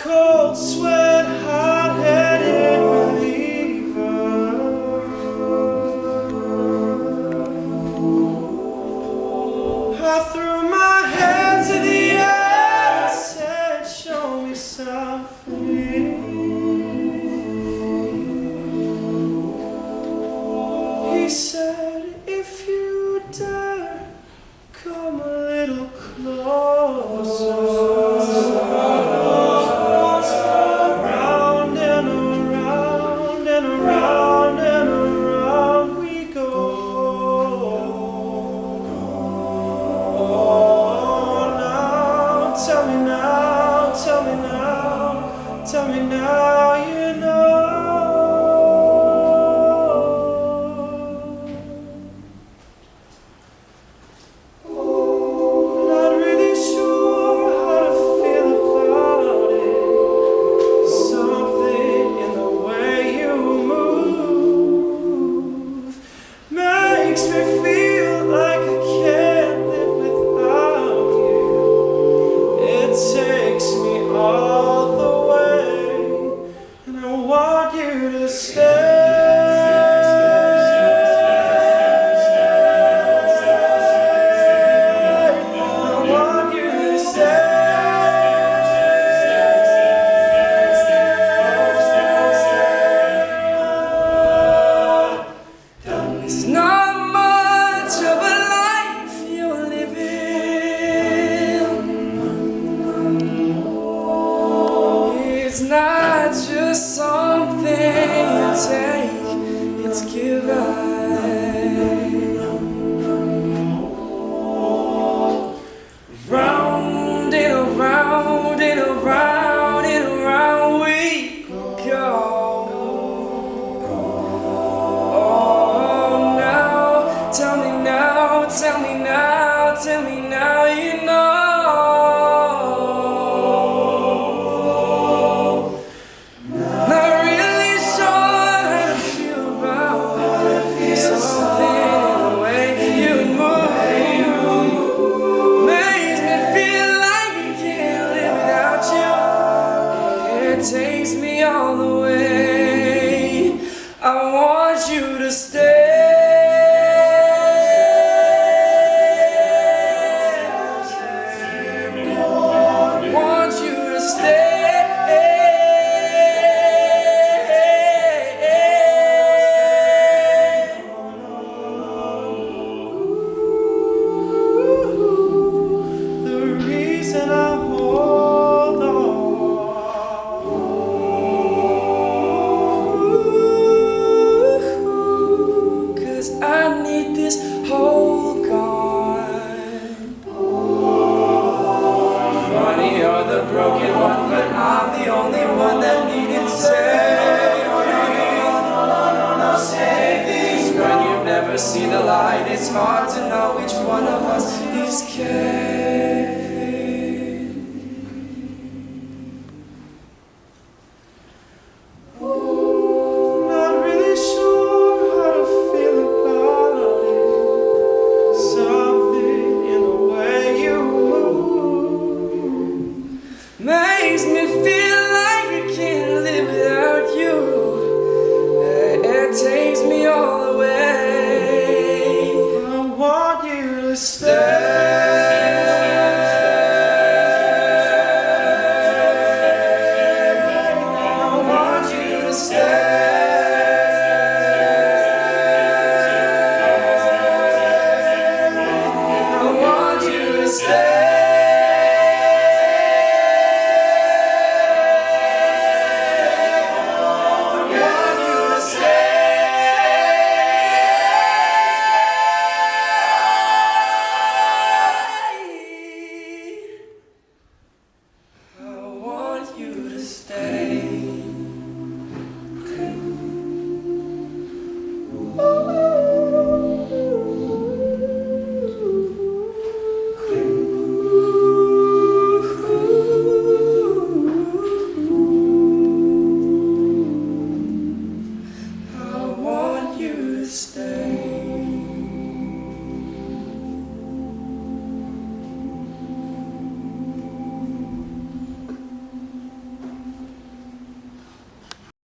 Cold sweat, hot-headed believer. I threw my hands in the air and said, show me something. He said, if you dare, come a little closer. Tell me now, you know. Not really sure how to feel about it. Something in the way you move makes me feel like I can't live without you. It takes me all the way. I want you to stay. It's not much of a life you're living. It's not just something you take, it's given. Round and around and around and around we go. Oh, now, tell me now, tell me now, tell me now, you know. It takes me all the way. I want you to stay. I want you to stay. The reason I hold on, 'cause I need this whole gone. Funny, you're the broken one, but I'm the only one that needed saving. Save these when you've never seen the light, it's hard.